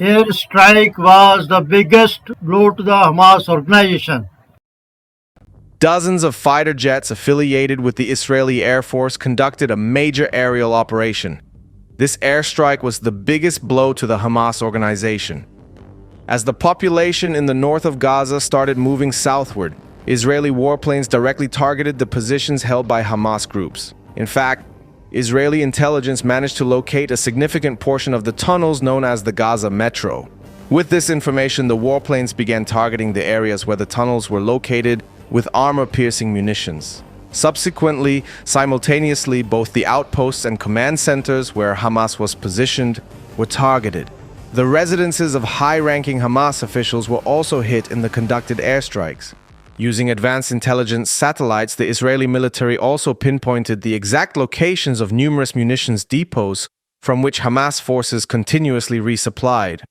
Airstrike was the biggest blow to the Hamas organization. Dozens of fighter jets affiliated with the Israeli Air Force conducted a major aerial operation. This airstrike was the biggest blow to the Hamas organization. As the population in the north of Gaza started moving southward, Israeli warplanes directly targeted the positions held by Hamas groups. In fact, Israeli intelligence managed to locate a significant portion of the tunnels known as the Gaza Metro. With this information, the warplanes began targeting the areas where the tunnels were located with armor-piercing munitions. Subsequently, simultaneously, both the outposts and command centers where Hamas was positioned were targeted. The residences of high-ranking Hamas officials were also hit in the conducted airstrikes. Using advanced intelligence satellites, the Israeli military also pinpointed the exact locations of numerous munitions depots from which Hamas forces continuously resupplied.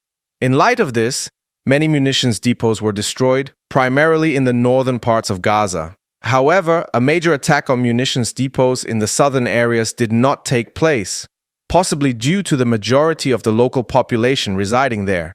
In light of this, many munitions depots were destroyed, primarily in the northern parts of Gaza. However, a major attack on munitions depots in the southern areas did not take place, possibly due to the majority of the local population residing there.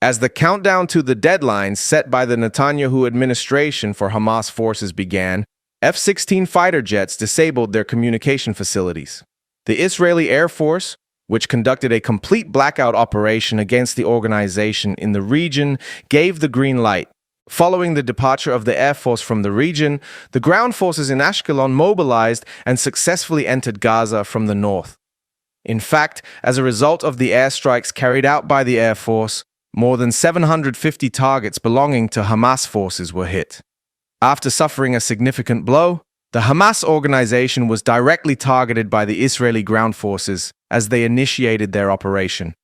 As the countdown to the deadline set by the Netanyahu administration for Hamas forces began, F-16 fighter jets disabled their communication facilities. The Israeli Air Force, which conducted a complete blackout operation against the organization in the region, gave the green light. Following the departure of the Air Force from the region, the ground forces in Ashkelon mobilized and successfully entered Gaza from the north. In fact, as a result of the airstrikes carried out by the Air Force, more than 750 targets belonging to Hamas forces were hit. After suffering a significant blow, the Hamas organization was directly targeted by the Israeli ground forces as they initiated their operation.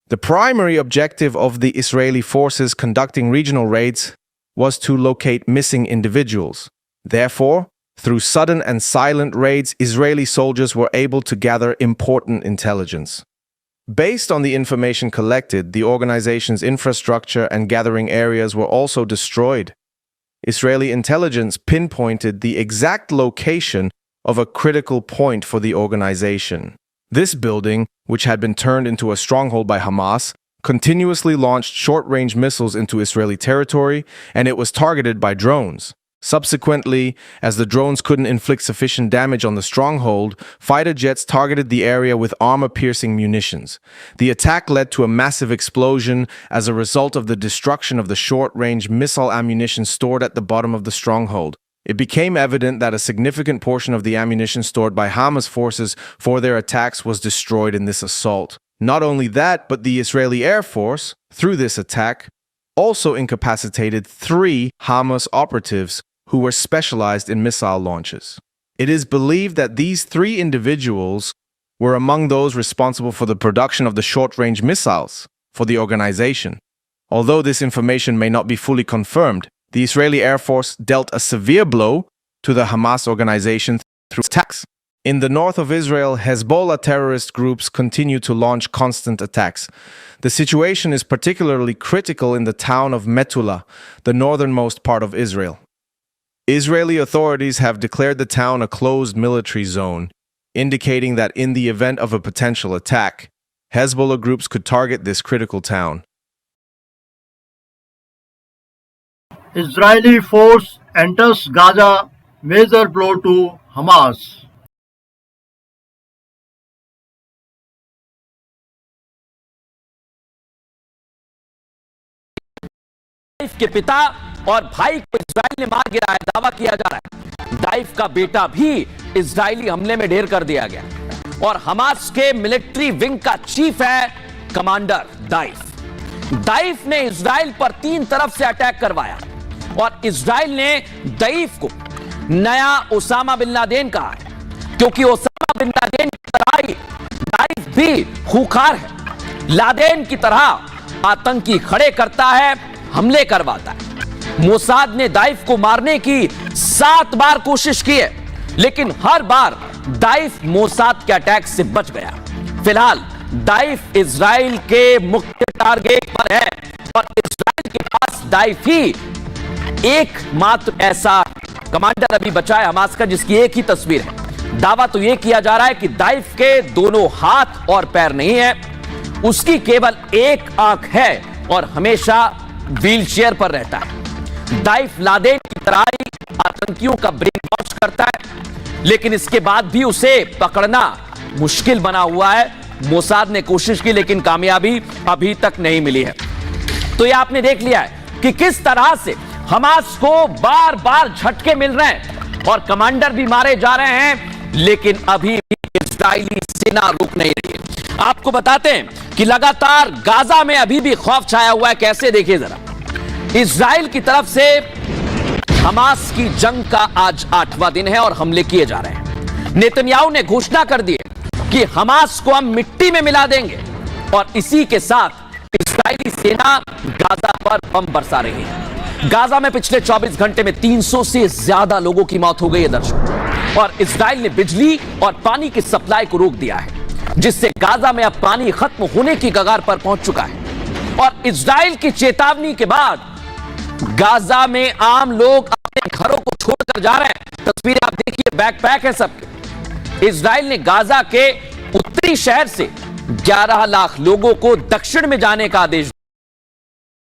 The primary objective of the Israeli forces conducting regional raids was to locate missing individuals. Therefore, through sudden and silent raids, Israeli soldiers were able to gather important intelligence. Based on the information collected, the organization's infrastructure and gathering areas were also destroyed. Israeli intelligence pinpointed the exact location of a critical point for the organization. This building, which had been turned into a stronghold by Hamas, continuously launched short-range missiles into Israeli territory, and it was targeted by drones. Subsequently, as the drones couldn't inflict sufficient damage on the stronghold, fighter jets targeted the area with armor-piercing munitions. The attack led to a massive explosion as a result of the destruction of the short-range missile ammunition stored at the bottom of the stronghold. It became evident that a significant portion of the ammunition stored by Hamas forces for their attacks was destroyed in this assault. Not only that, but the Israeli Air Force, through this attack, also incapacitated 3 Hamas operatives who were specialized in missile launches. It is believed that these 3 individuals were among those responsible for the production of the short-range missiles for the organization. Although this information may not be fully confirmed, the Israeli Air Force dealt a severe blow to the Hamas organization through attacks. In the north of Israel, Hezbollah terrorist groups continue to launch constant attacks. The situation is particularly critical in the town of Metula, the northernmost part of Israel. Israeli authorities have declared the town a closed military zone, indicating that in the event of a potential attack, Hezbollah groups could target this critical town. Israeli force enters Gaza, major blow to Hamas. दाइफ के पिता और भाई को Israel ने मार गिराया, दावा किया जा रहा है। दाइफ का बेटा भी इजरायली हमले में ढेर कर दिया गया और हमास के मिलिट्री विंग का चीफ है कमांडर दाइफ। दाइफ ने इजराइल पर 3 तरफ से अटैक करवाया और इजराइल ने दाइफ को नया ओसामा बिन लादेन कहा है, क्योंकि ओसामा बिन लादेन की तरह ही दाइफ भी खूंखार है। लादेन की तरह आतंकी खड़े करता है, हमले करवाता है। मोसाद ने दाइफ को मारने की 7 बार कोशिश की है, लेकिन हर बार दाइफ मोसाद के अटैक से बच गया। फिलहाल दाइफ इजराइल के मुख्य टारगेट पर है और इजराइल के पास दाइफ ही एकमात्र ऐसा कमांडर अभी बचा है हमास का, जिसकी एक ही तस्वीर है। दावा तो यह किया जा रहा है कि दाइफ के दोनों हाथ और पैर नहीं है उसकी केवल एक आंख है और हमेशा व्हीलचेयर पर रहता है। दाइफ लादेन की तरह ही आतंकियों का ब्रेन वॉश करता है, लेकिन इसके बाद भी उसे पकड़ना मुश्किल बना हुआ है। मोसाद ने कोशिश की लेकिन कामयाबी अभी तक नहीं मिली है। तो यह आपने देख लिया है कि किस तरह से हमास को बार बार झटके मिल रहे हैं और कमांडर भी मारे जा रहे हैं, लेकिन अभी भी इजरायली सेना रुक नहीं रही है। आपको बताते हैं कि लगातार गाजा में अभी भी खौफ छाया हुआ है। कैसे, देखिए जरा। इजराइल की तरफ से हमास की जंग का आज 8वां दिन है और हमले किए जा रहे हैं। नेतन्याहू ने घोषणा कर दी है कि हमास को हम मिट्टी में मिला देंगे और इसी के साथ इजरायली सेना गाजा पर बम बरसा रही है। गाजा में पिछले 24 घंटे में 300 से ज्यादा लोगों की मौत हो गई है दर्शकों, और इजराइल ने बिजली और पानी की सप्लाई को रोक दिया है, जिससे गाजा में अब पानी खत्म होने की कगार पर पहुंच चुका है। और इजराइल की चेतावनी के बाद गाजा में आम लोग अपने घरों को छोड़कर जा रहे हैं। तस्वीरें आप देखिए, बैकपैक है सबके। इजराइल ने गाजा के उत्तरी शहर से 11 लाख लोगों को दक्षिण में जाने का आदेश